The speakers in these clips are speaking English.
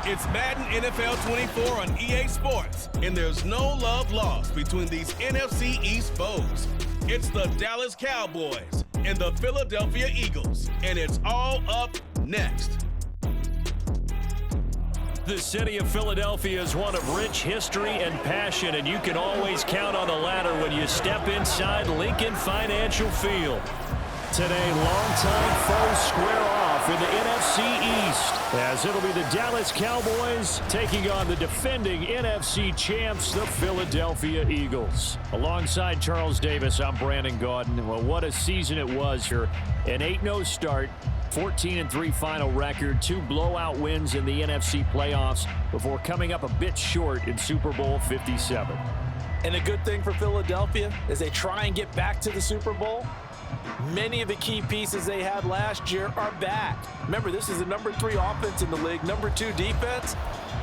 It's Madden NFL 24 on EA Sports, and there's no love lost between these NFC East foes. It's the Dallas Cowboys and the Philadelphia Eagles, and it's all up next. The city of Philadelphia is one of rich history and passion, and you can always count on the latter when you step inside Lincoln Financial Field. Today, longtime foes square off in the NFC East, as it'll be the Dallas Cowboys taking on the defending NFC champs, the Philadelphia Eagles. Alongside Charles Davis, I'm Brandon Gaudin. Well, what a season it was here. An 8-0 start, 14-3 final record, 2 blowout wins in the NFC playoffs before coming up a bit short in Super Bowl 57. And a good thing for Philadelphia is they try and get back to the Super Bowl. Many of the key pieces they had last year are back. Remember, this is the number 3 offense in the league, number 2 defense,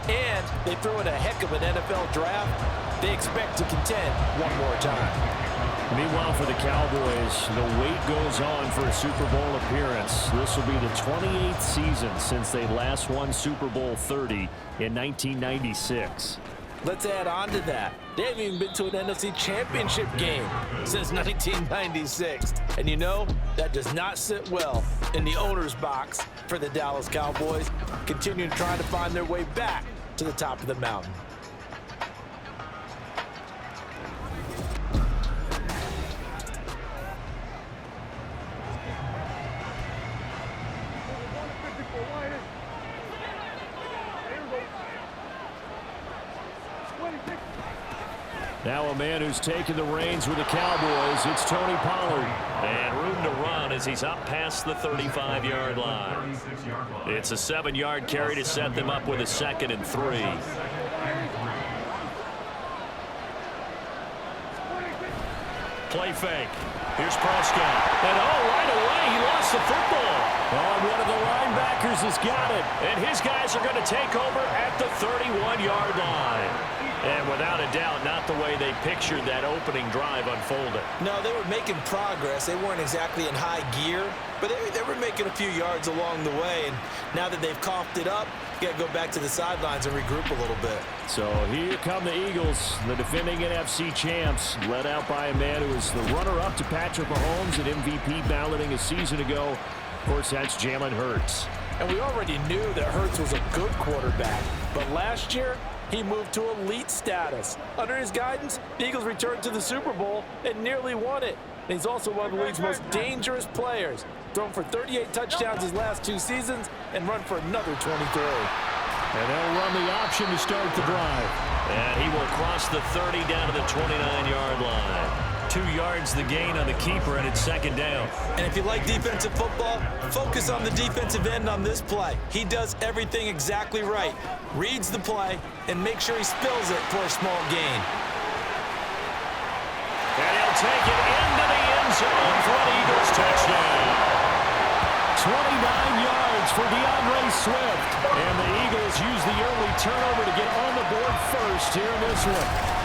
and they threw in a heck of an NFL draft. They expect to contend one more time. Meanwhile, for the Cowboys, the wait goes on for a Super Bowl appearance. This will be the 28th season since they last won Super Bowl 30 in 1996. Let's add on to that. They haven't even been to an NFC Championship game since 1996. And you know, that does not sit well in the owner's box for the Dallas Cowboys, continuing trying to find their way back to the top of the mountain. Now a man who's taken the reins with the Cowboys, it's Tony Pollard. And room to run as he's up past the 35-yard line. It's a 7-yard carry to set them up with a 2nd and 3. Play fake. Here's Prescott. And right away, he lost the football. Oh, one of the linebackers has got it. And his guys are going to take over at the 31-yard line. And without a doubt, not the way they pictured that opening drive unfolded. No, they were making progress. They weren't exactly in high gear, but they were making a few yards along the way. And now that they've coughed it up, you got to go back to the sidelines and regroup a little bit. So here come the Eagles, the defending NFC champs, led out by a man who was the runner-up to Patrick Mahomes at MVP balloting a season ago. Of course, that's Jalen Hurts. And we already knew that Hurts was a good quarterback, but last year, he moved to elite status. Under his guidance, the Eagles returned to the Super Bowl and nearly won it. And he's also one of the league's most dangerous players. Thrown for 38 touchdowns his last 2 seasons and run for another 23. And they'll run the option to start the drive. And he will cross the 30 down to the 29-yard line. 2 yards the gain on the keeper, and it's 2nd down. And if you like defensive football, focus on the defensive end on this play. He does everything exactly right. Reads the play and make sure he spills it for a small gain. And he'll take it into the end zone for an Eagles touchdown. 29 yards for DeAndre Swift. And the Eagles use the early turnover to get on the board first here in this one.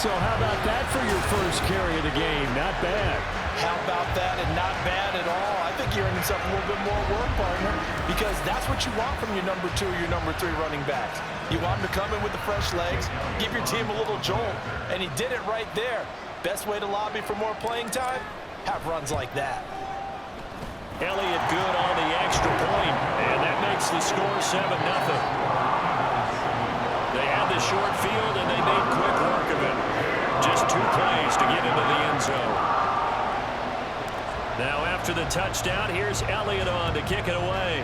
So how about that for your first carry of the game? Not bad. How about that, and not bad at all? I think you're in something a little bit more work, partner, because that's what you want from your number 2 or your number 3 running backs. You want them to come in with the fresh legs, give your team a little jolt, and he did it right there. Best way to lobby for more playing time? Have runs like that. Elliott good on the extra point, and that makes the score 7-0. They had the short field, and they made quick work of it. Just 2 plays to get into the end zone. Now after the touchdown, here's Elliott on to kick it away.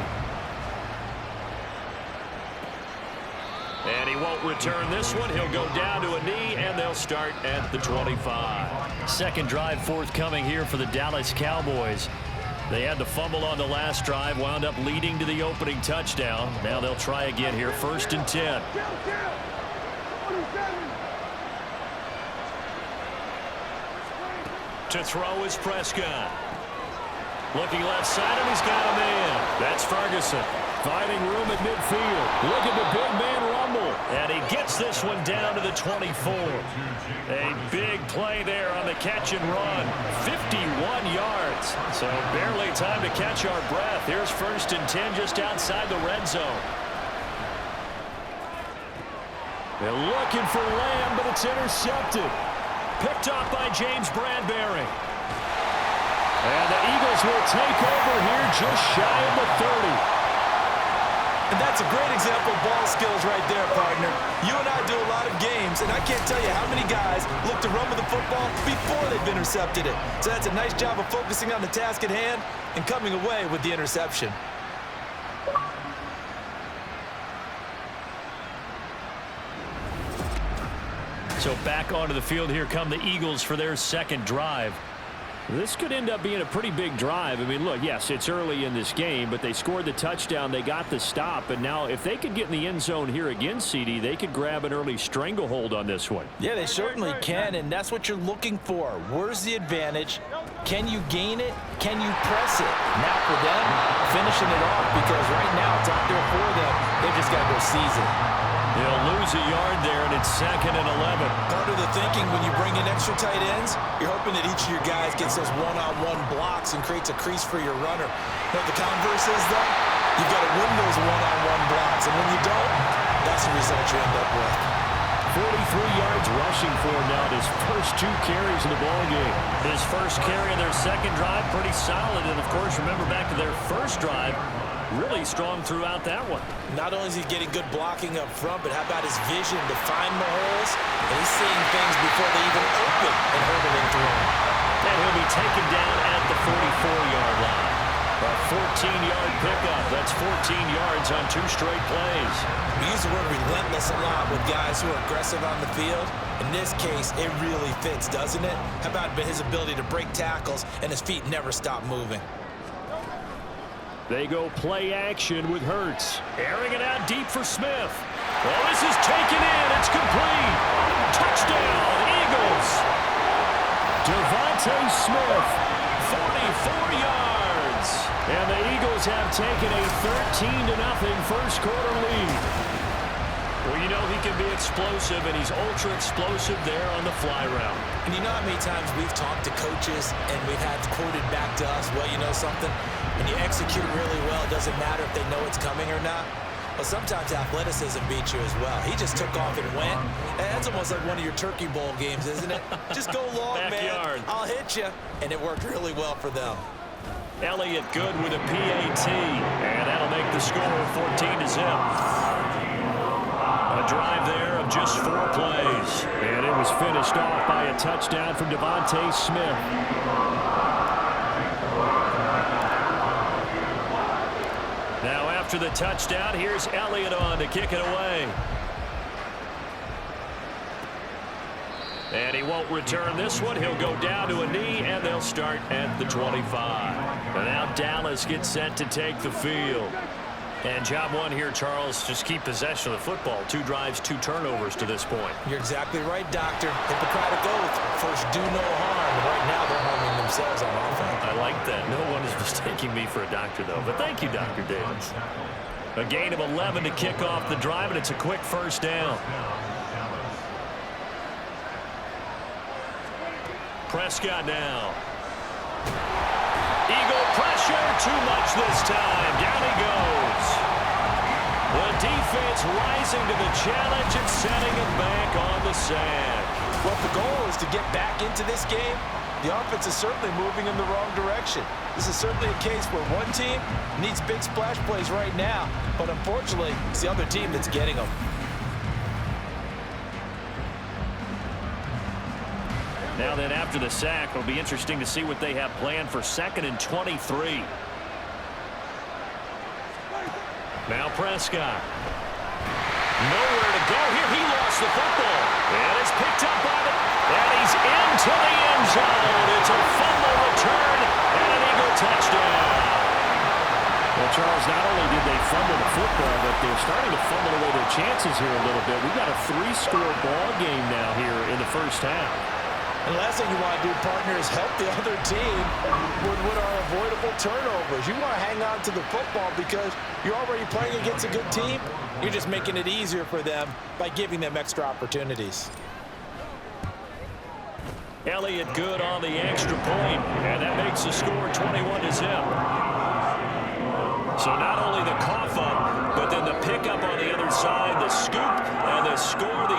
And he won't return this one. He'll go down to a knee, and they'll start at the 25. Second drive forthcoming here for the Dallas Cowboys. They had to fumble on the last drive, wound up leading to the opening touchdown. Now they'll try again here, 1st and 10. To throw is Prescott. Looking left side, and he's got a man. That's Ferguson. Finding room at midfield. Look at the big man rumble. And he gets this one down to the 24. A big play there on the catch and run. 51 yards. So barely time to catch our breath. Here's 1st and 10 just outside the red zone. They're looking for Lamb, but it's intercepted. Picked up by James Bradbury. And the Eagles will take over here just shy of the 30. And that's a great example of ball skills right there, partner. You and I do a lot of games, and I can't tell you how many guys look to run with the football before they've intercepted it. So that's a nice job of focusing on the task at hand and coming away with the interception. So back onto the field here come the Eagles for their second drive. This could end up being a pretty big drive. I mean, look, yes, it's early in this game, but they scored the touchdown, they got the stop, and now if they could get in the end zone here again, CD, they could grab an early stranglehold on this one. Yeah, they certainly can, and that's what you're looking for. Where's the advantage? Can you gain it? Can you press it? Now for them, finishing it off, because right now it's out there for them. They've just got to go seize it. They'll lose a yard there, and it's 2nd and 11. Part of the thinking when you bring in extra tight ends, you're hoping that each of your guys gets those one-on-one blocks and creates a crease for your runner. But the converse is, though, you've got to win those one-on-one blocks, and when you don't, that's the result you end up with. 43 yards rushing for him now at his first 2 carries in the ballgame. His first carry of their second drive, pretty solid. And, of course, remember back to their first drive, really strong throughout that one. Not only is he getting good blocking up front, but how about his vision to find the holes? And he's seeing things before they even open and hurdling through them. And he'll be taken down at the 44-yard line. A 14-yard pickup. That's 14 yards on 2 straight plays. We use the word relentless a lot with guys who are aggressive on the field. In this case, it really fits, doesn't it? How about his ability to break tackles and his feet never stop moving? They go play action with Hurts. Airing it out deep for Smith. Well, this is taken in. It's complete. Touchdown, Eagles. Devontae Smith, 44 yards. And the Eagles have taken a 13-0 first quarter lead. Well, you know he can be explosive, and he's ultra-explosive there on the fly route. And you know how many times we've talked to coaches and we've had quoted back to us, well, you know something? When you execute really well, it doesn't matter if they know it's coming or not. Well, sometimes athleticism beats you as well. He just took off and went. That's almost like one of your Turkey Bowl games, isn't it? Just go long, man. I'll hit you. And it worked really well for them. Elliott good with a PAT. And that'll make the score 14-0. A drive there of just 4 plays. And it was finished off by a touchdown from Devontae Smith. Now after the touchdown, here's Elliott on to kick it away. And he won't return this one. He'll go down to a knee, and they'll start at the 25. And now Dallas gets set to take the field. And job one here, Charles, just keep possession of the football. 2 drives, 2 turnovers to this point. You're exactly right, Doctor. Hippocratic oath. First, do no harm. And right now, they're harming themselves on offense. I like that. No one is mistaking me for a doctor, though. But thank you, Dr. Davis. A gain of 11 to kick off the drive, and it's a quick first down. Prescott now. Eagle pressure, too much this time. Down he goes. The defense rising to the challenge and setting it back on the sack. Well, the goal is to get back into this game. The offense is certainly moving in the wrong direction. This is certainly a case where one team needs big splash plays right now, but unfortunately, it's the other team that's getting them. Now then, after the sack, it'll be interesting to see what they have planned for 2nd and 23. Now Prescott. Nowhere to go here. He lost the football. And it's picked up by the... And he's into the end zone. It's a fumble return and an Eagle touchdown. Well, Charles, not only did they fumble the football, but they're starting to fumble away their chances here a little bit. We've got a 3-score ball game now here in the first half. And the last thing you want to do, partner, is help the other team with what are avoidable turnovers. You want to hang on to the football because you're already playing against a good team. You're just making it easier for them by giving them extra opportunities. Elliott good on the extra point, and that makes the score 21-0. So not only the cough up, but then the pickup on the other side, the scoop, and the score, the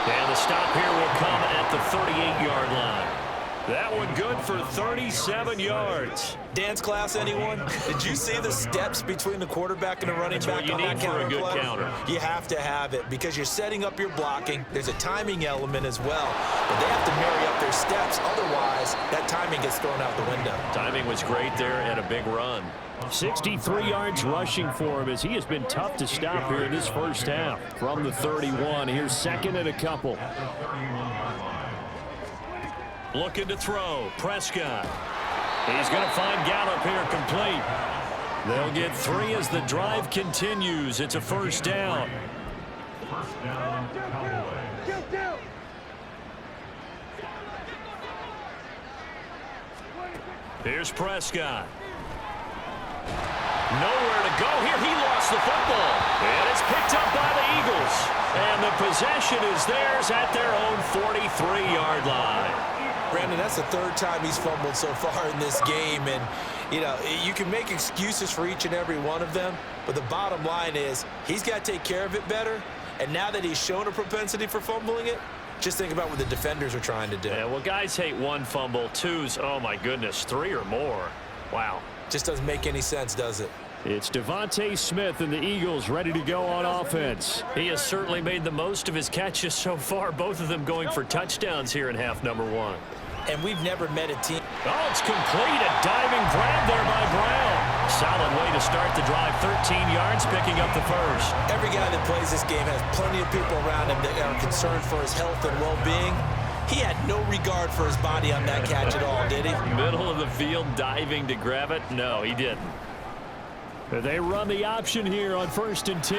And the stop here will come at the 38-yard line. That one good for 37 yards. Dance class, anyone? Did you see the steps between the quarterback and the running back on that counter? That's what you need for a good counter. You have to have it because you're setting up your blocking. There's a timing element as well. But they have to marry up their steps. Otherwise, that timing gets thrown out the window. Timing was great there and a big run. 63 yards rushing for him as he has been tough to stop here in this first half. From the 31, here's second and a couple. Looking to throw. Prescott. He's going to find Gallup here complete. They'll get 3 as the drive continues. It's a first down. Here's Prescott. Nowhere to go here. He lost the football. And it's picked up by the Eagles. And the possession is theirs at their own 43-yard line. Brandon, that's the third time he's fumbled so far in this game. And, you know, you can make excuses for each and every one of them. But the bottom line is he's got to take care of it better. And now that he's shown a propensity for fumbling it, just think about what the defenders are trying to do. Yeah, well, guys hate 1 fumble, 2's, oh, my goodness, 3 or more. Wow. Just doesn't make any sense, does it? It's Devontae Smith and the Eagles ready to go on offense. He has certainly made the most of his catches so far, both of them going for touchdowns here in half number 1. And we've never met a team. Oh, it's complete. A diving grab there by Brown. Solid way to start the drive. 13 yards, picking up the first. Every guy that plays this game has plenty of people around him that are concerned for his health and well-being. He had no regard for his body on that catch at all, did he? Middle of the field, diving to grab it. No, he didn't. They run the option here on 1st and 10.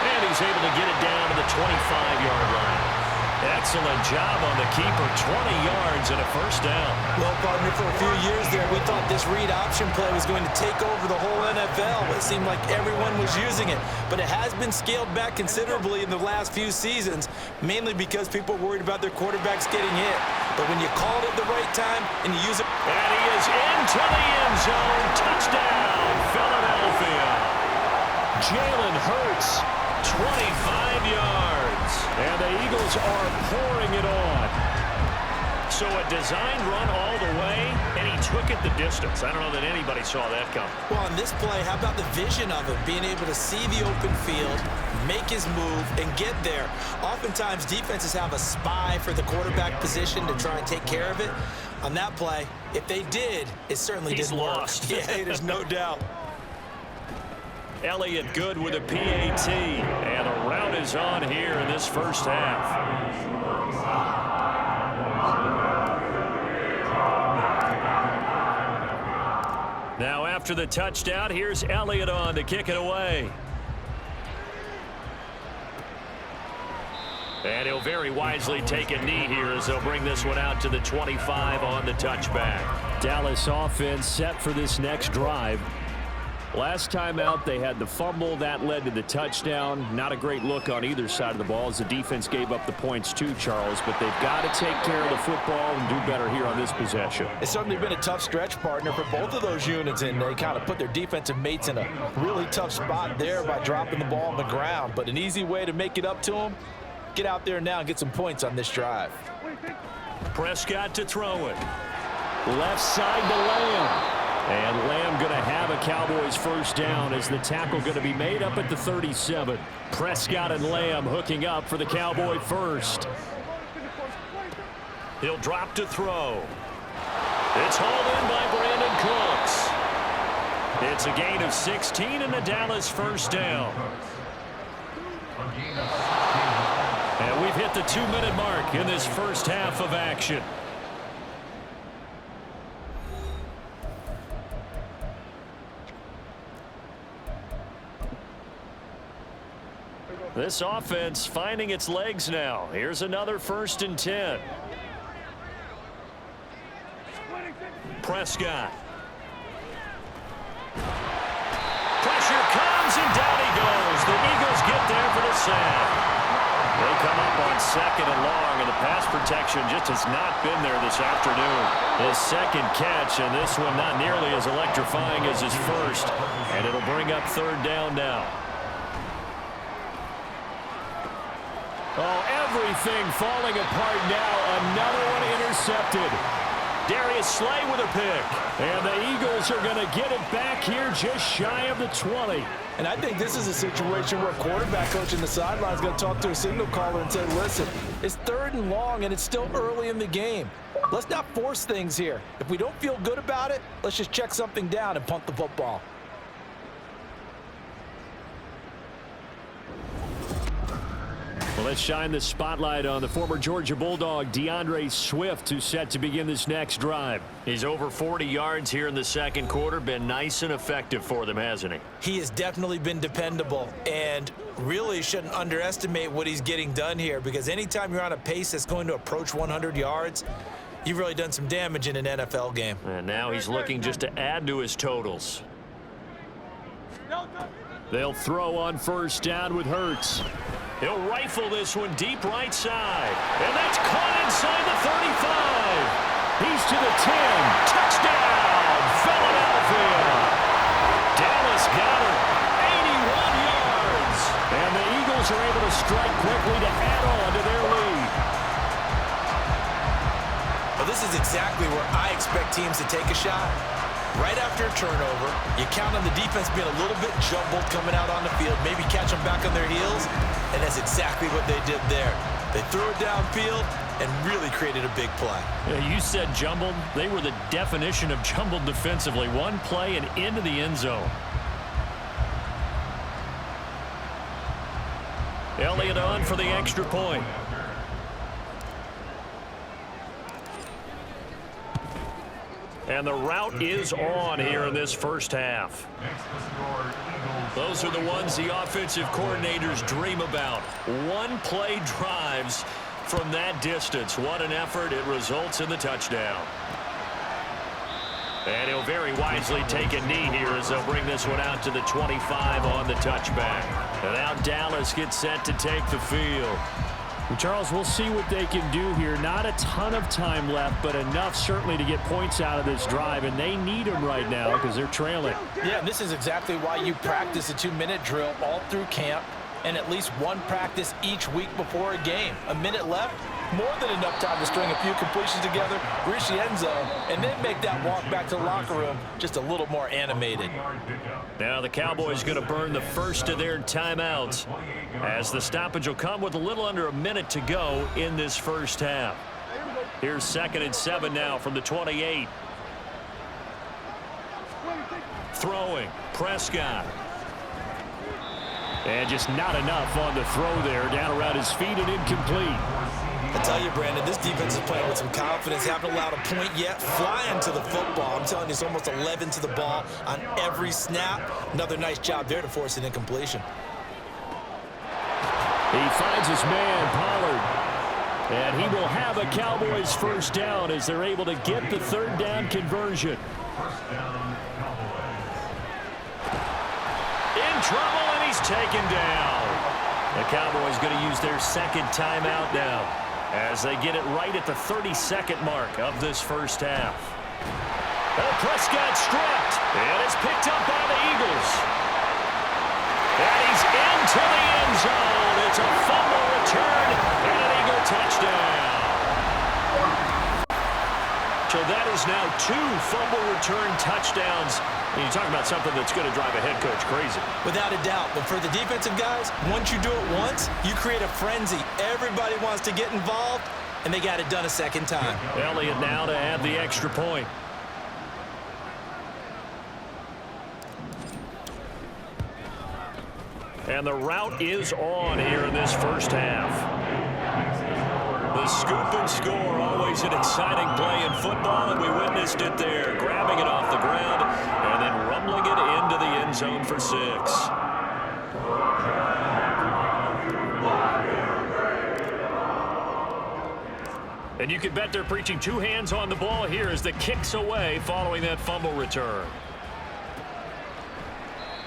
And he's able to get it down to the 25-yard line. Excellent job on the keeper. 20 yards and a first down. Well, partner, for a few years there, we thought this read option play was going to take over the whole NFL. It seemed like everyone was using it. But it has been scaled back considerably in the last few seasons, mainly because people are worried about their quarterbacks getting hit. But when you call it at the right time and you use it. And he is into the end zone. Touchdown, Philadelphia. Jalen Hurts, 25 yards. And the Eagles are pouring it on. So a designed run all the way, and he took it the distance. I don't know that anybody saw that coming. Well, on this play, how about the vision of it? Being able to see the open field, make his move, and get there. Oftentimes, defenses have a spy for the quarterback position to try and take care of it. On that play, if they did, it certainly didn't lost. work. Yeah, there's no doubt. Elliott good with a PAT, and a rout is on here in this first half. Now after the touchdown, here's Elliott on to kick it away. And he'll very wisely take a knee here as they'll bring this one out to the 25 on the touchback. Dallas offense set for this next drive. Last time out, they had the fumble. That led to the touchdown. Not a great look on either side of the ball as the defense gave up the points too, Charles. But they've got to take care of the football and do better here on this possession. It's certainly been a tough stretch, partner, for both of those units, and they kind of put their defensive mates in a really tough spot there by dropping the ball on the ground. But an easy way to make it up to them, get out there now and get some points on this drive. Prescott to throw it. Left side to Lamb. And Lamb going to have a Cowboys first down as the tackle going to be made up at the 37. Prescott and Lamb hooking up for the Cowboy first. He'll drop to throw. It's hauled in by Brandon Cooks. It's a gain of 16 and a Dallas first down. And we've hit the 2-minute mark in this first half of action. This offense finding its legs now. Here's another 1st and 10. Prescott. Pressure comes and down he goes. The Eagles get there for the sack. They come up on 2nd and long, and the pass protection just has not been there this afternoon. His second catch, and this one not nearly as electrifying as his first. And it'll bring up 3rd down now. Oh, everything falling apart now. Another one intercepted. Darius Slay with a pick. And the Eagles are going to get it back here just shy of the 20. And I think this is a situation where a quarterback coach in the sideline is going to talk to a signal caller and say, listen, it's 3rd and long and it's still early in the game. Let's not force things here. If we don't feel good about it, let's just check something down and punt the football. Well, let's shine the spotlight on the former Georgia Bulldog, DeAndre Swift, who's set to begin this next drive. He's over 40 yards here in the second quarter. Been nice and effective for them, hasn't he? He has definitely been dependable and really shouldn't underestimate what he's getting done here, because anytime you're on a pace that's going to approach 100 yards, you've really done some damage in an NFL game. And now he's looking just to add to his totals. They'll throw on first down with Hurts. He'll rifle this one deep right side. And that's caught inside the 35. He's to the 10. Touchdown, Philadelphia. Dallas got it. 81 yards. And the Eagles are able to strike quickly to add on to their lead. Well, this is exactly where I expect teams to take a shot. Right after a turnover, you count on the defense being a little bit jumbled coming out on the field, maybe catch them back on their heels, and that's exactly what they did there. They threw it downfield and really created a big play. Yeah, you said jumbled. They were the definition of jumbled defensively. One play and into the end zone. Elliott on for the extra point. And the route is on here in this first half. Those are the ones the offensive coordinators dream about. One-play drives from that distance. What an effort. It results in the touchdown. And he'll very wisely take a knee here as they'll bring this one out to the 25 on the touchback. And now Dallas gets set to take the field. Charles, we'll see what they can do here. Not a ton of time left, but enough certainly to get points out of this drive, and they need them right now because they're trailing. Yeah, and this is exactly why you practice a 2-minute drill all through camp and at least one practice each week before a game. A minute left, more than enough time to string a few completions together, reach the end zone, and then make that walk back to the locker room just a little more animated. Now the Cowboys going to burn the first of their timeouts as the stoppage will come with a little under a minute to go in this first half. Here's 2nd and 7 now from the 28. Throwing, Prescott. And just not enough on the throw there, down around his feet and incomplete. I tell you, Brandon, this defense is playing with some confidence. Haven't allowed a point yet. Flying to the football. I'm telling you, it's almost 11 to the ball on every snap. Another nice job there to force an incompletion. He finds his man, Pollard. And he will have a Cowboys first down as they're able to get the 3rd down conversion. In trouble, and he's taken down. The Cowboys going to use their 2nd timeout now as they get it right at the 32nd mark of this first half. Oh, Prescott stripped, and it's picked up by the Eagles. And he's into the end zone. It's a fumble return and an Eagle touchdown. So that is now 2 fumble return touchdowns. And you're talking about something that's going to drive a head coach crazy. Without a doubt. But for the defensive guys, once you do it once, you create a frenzy. Everybody wants to get involved, and they got it done a 2nd time. Elliott now to add the extra point. And the route is on here in this first half. The scoop and score, always an exciting play in football, and we witnessed it there. Grabbing it off the ground and then rumbling it into the end zone for 6. And you can bet they're preaching 2 hands on the ball here as the kick's away following that fumble return.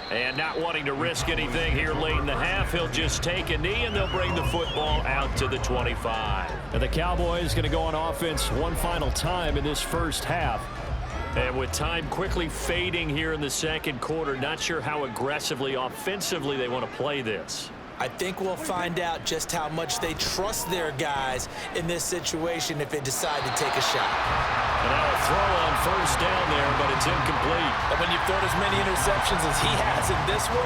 And not wanting to risk anything here late in the half, he'll just take a knee, and they'll bring the football out to the 25. And the Cowboys going to go on offense one final time in this first half. And with time quickly fading here in the second quarter, not sure how aggressively, offensively they want to play this. I think we'll find out just how much they trust their guys in this situation if they decide to take a shot. And now a throw on first down there, but it's incomplete. And when you've thrown as many interceptions as he has in this one,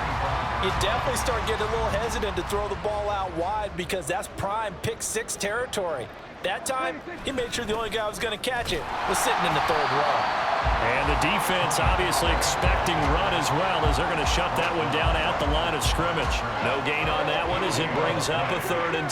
you definitely start getting a little hesitant to throw the ball out wide because that's prime pick six territory. That time, he made sure the only guy who was going to catch it was sitting in the third row. And the defense obviously expecting run as well as they're going to shut that one down at the line of scrimmage. No gain on that one as it brings up a 3rd and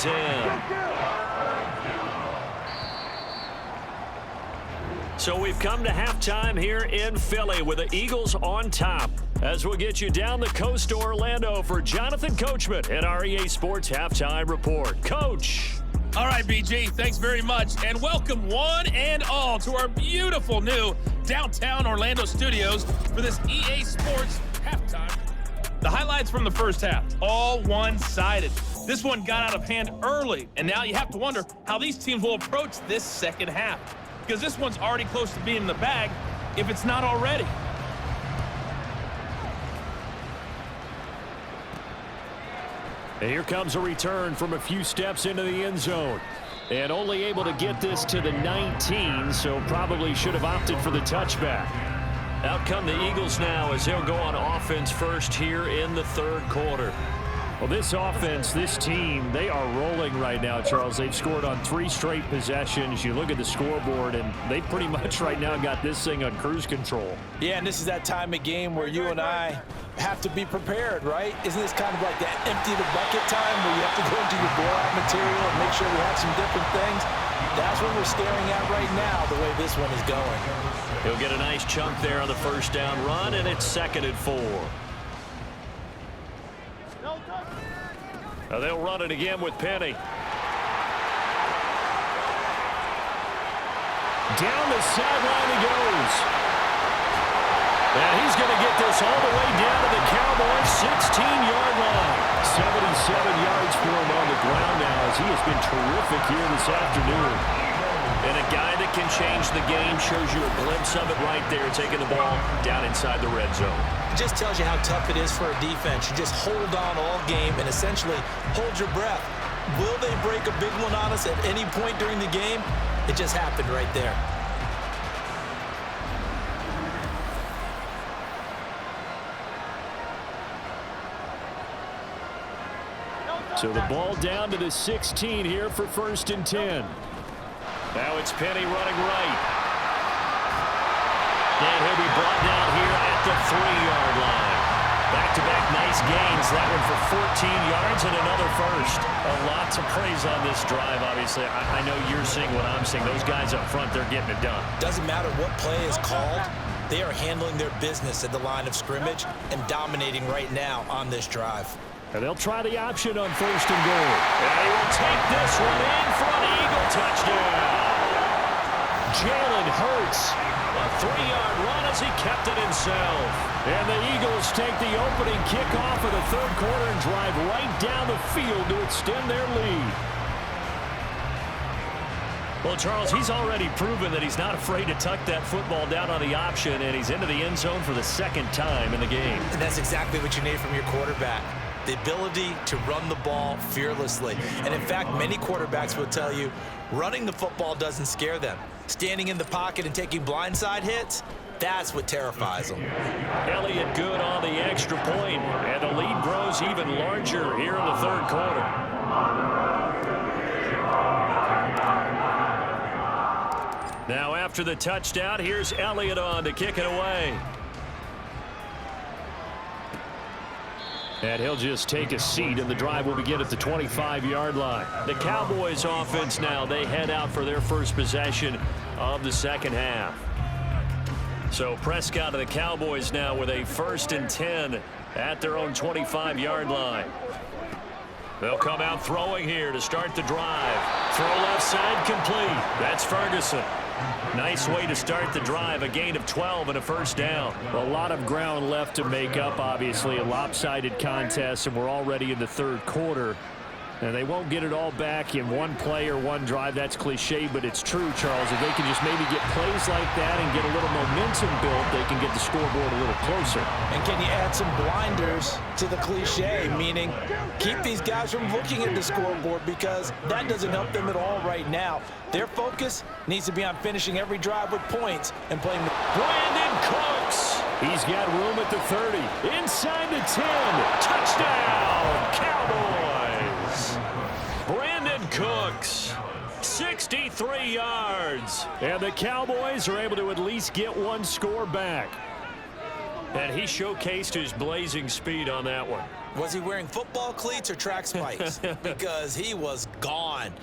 10. So we've come to halftime here in Philly with the Eagles on top. As we'll get you down the coast to Orlando for Jonathan Coachman and our EA Sports Halftime Report. Coach. All right, BG, thanks very much, and welcome one and all to our beautiful new downtown Orlando studios for this EA Sports Halftime. The highlights from the first half, all one-sided. This one got out of hand early, and now you have to wonder how these teams will approach this second half, because this one's already close to being in the bag if it's not already. And here comes a return from a few steps into the end zone. And only able to get this to the 19, so probably should have opted for the touchback. Out come the Eagles now as they'll go on offense first here in the third quarter. Well, this offense, this team, they are rolling right now, Charles. They've scored on 3 straight possessions. You look at the scoreboard, and they pretty much right now got this thing on cruise control. Yeah, and this is that time of game where you and I have to be prepared, right? Isn't this kind of like that empty the bucket time where you have to go into your blowout material and make sure we have some different things? That's what we're staring at right now, the way this one is going. He'll get a nice chunk there on the first down run, and it's 2nd and 4. Now they'll run it again with Penny. Down the sideline he goes. And he's going to get this all the way down to the Cowboys' 16-yard line. 77 yards for him on the ground now as he has been terrific here this afternoon. And a guy that can change the game, shows you a glimpse of it right there, taking the ball down inside the red zone. It just tells you how tough it is for a defense. You just hold on all game and essentially hold your breath. Will they break a big one on us at any point during the game? It just happened right there. So the ball down to the 16 here for 1st and 10. Now it's Penny running right. And he'll be brought down here at the 3-yard line. Back-to-back nice gains. That one for 14 yards and another first. A lot to praise on this drive, obviously. I know you're seeing what I'm seeing. Those guys up front, they're getting it done. Doesn't matter what play is called. They are handling their business at the line of scrimmage and dominating right now on this drive. And they'll try the option on 1st and goal. And he will take this one in for an Eagle touchdown. Jalen Hurts, a 3-yard run as he kept it himself. And the Eagles take the opening kickoff of the third quarter and drive right down the field to extend their lead. Well, Charles, he's already proven that he's not afraid to tuck that football down on the option, and he's into the end zone for the 2nd time in the game. And that's exactly what you need from your quarterback. The ability to run the ball fearlessly. And in fact, many quarterbacks will tell you running the football doesn't scare them. Standing in the pocket and taking blindside hits, that's what terrifies them. Elliott good on the extra point, and the lead grows even larger here in the third quarter. Now after the touchdown, here's Elliott on to kick it away. And he'll just take a seat, and the drive will begin at the 25-yard line. The Cowboys offense now, they head out for their first possession of the second half. So Prescott and the Cowboys now with a 1st and 10 at their own 25-yard line. They'll come out throwing here to start the drive. Throw left side complete. That's Ferguson. Nice way to start the drive, a gain of 12 and a first down. A lot of ground left to make up, obviously, a lopsided contest, and we're already in the third quarter. And they won't get it all back in one play or one drive. That's cliche, but it's true, Charles. If they can just maybe get plays like that and get a little momentum built, they can get the scoreboard a little closer. And can you add some blinders to the cliche, meaning keep these guys from looking at the scoreboard, because that doesn't help them at all right now. Their focus needs to be on finishing every drive with points and playing. Brandon Cooks. He's got room at the 30. Inside the 10. Touchdown, Cowboys. Brandon Cooks, 63 yards. And the Cowboys are able to at least get one score back. And he showcased his blazing speed on that one. Was he wearing football cleats or track spikes? Because he was gone.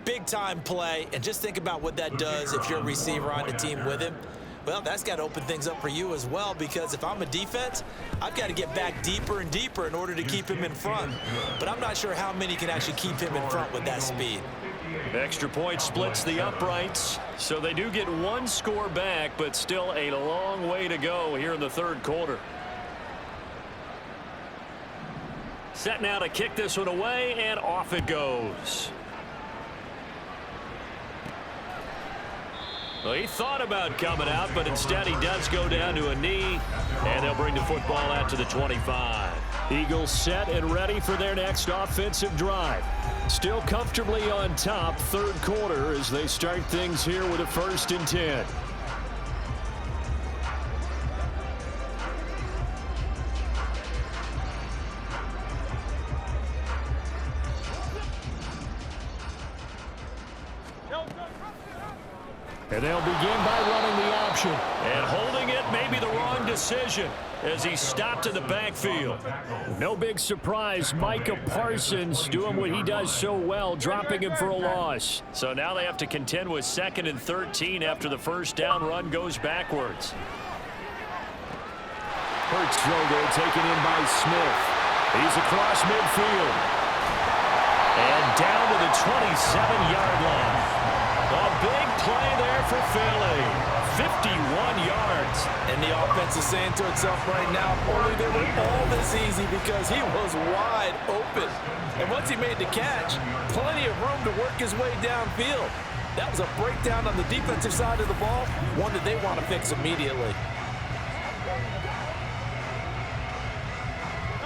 Big-time play, and just think about what that does if you're a receiver on the team with him. Well, that's got to open things up for you as well, because if I'm a defense, I've got to get back deeper and deeper in order to keep him in front. But I'm not sure how many can actually keep him in front with that speed. Extra point splits the uprights, so they do get one score back, but still a long way to go here in the third quarter. Set now to kick this one away, and off it goes. Well, he thought about coming out, but instead he does go down to a knee, and they'll bring the football out to the 25. Eagles set and ready for their next offensive drive. Still comfortably on top, third quarter, as they start things here with a 1st and 10. And they'll begin by running the option. And holding it may be the wrong decision as he's stopped in the backfield. No big surprise, Micah Parsons doing what he does so well, dropping him for a loss. So now they have to contend with 2nd and 13 after the first down run goes backwards. Hurts throw there taken in by Smith. He's across midfield. And down to the 27-yard line. A big play there for Philly. 51 yards. And the offense is saying to itself right now, only they were all this easy, because he was wide open. And once he made the catch, plenty of room to work his way downfield. That was a breakdown on the defensive side of the ball, one that they want to fix immediately.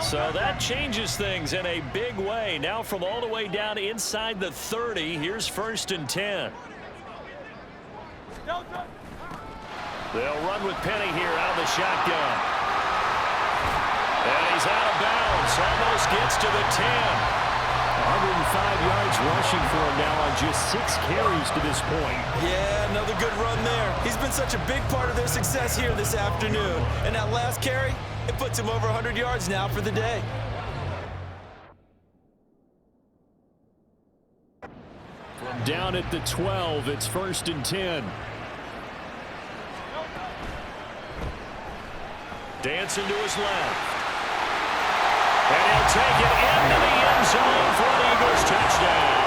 So that changes things in a big way. Now from all the way down inside the 30, here's 1st and 10. They'll run with Penny here out of the shotgun. And he's out of bounds. Almost gets to the 10. 105 yards rushing for him now on just 6 carries to this point. Yeah, another good run there. He's been such a big part of their success here this afternoon. And that last carry, it puts him over 100 yards now for the day. From down at the 12, it's 1st and 10. Dancing to his left. And he'll take it into the end zone for an Eagles touchdown.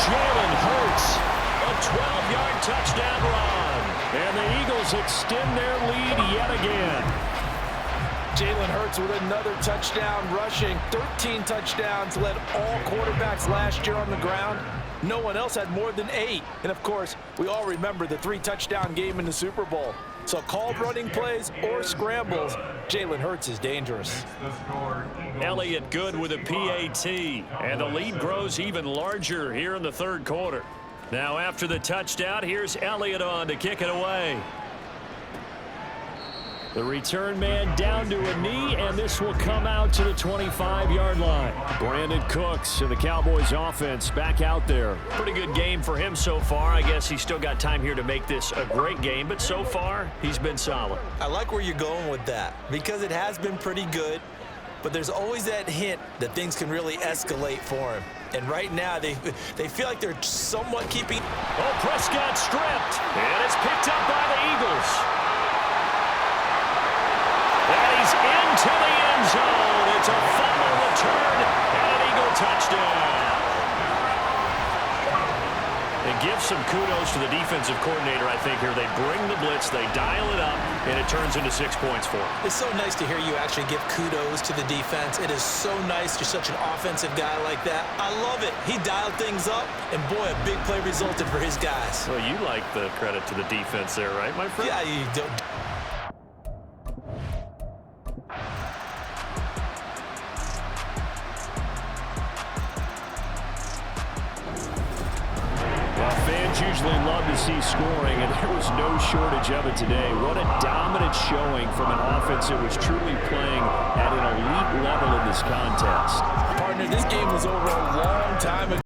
Jalen Hurts, a 12-yard touchdown run. And the Eagles extend their lead yet again. Jalen Hurts with another touchdown rushing. 13 touchdowns, led all quarterbacks last year on the ground. No one else had more than 8. And, of course, we all remember the 3-touchdown game in the Super Bowl. So called running plays or scrambles, Jalen Hurts is dangerous. Elliott good with a PAT. And the lead grows even larger here in the third quarter. Now after the touchdown, here's Elliott on to kick it away. The return man down to a knee, and this will come out to the 25-yard line. Brandon Cooks and the Cowboys offense back out there. Pretty good game for him so far. I guess he's still got time here to make this a great game, but so far he's been solid. I like where you're going with that, because it has been pretty good, but there's always that hint that things can really escalate for him. And right now, they feel like they're somewhat keeping... Oh, Prescott stripped, and it's picked up by the Eagles. And he's into the end zone. It's a fumble return and an Eagle touchdown. And give some kudos to the defensive coordinator, I think, here. They bring the blitz, they dial it up, and it turns into 6 points for them. It's so nice to hear you actually give kudos to the defense. It is so nice. You're such an offensive guy like that. I love it. He dialed things up, and boy, a big play resulted for his guys. Well, you like the credit to the defense there, right, my friend? Yeah, you don't. Well, fans usually love to see scoring, and there was no shortage of it today. What a dominant showing from an offense that was truly playing at an elite level in this contest. Partner, this game was over a long time ago.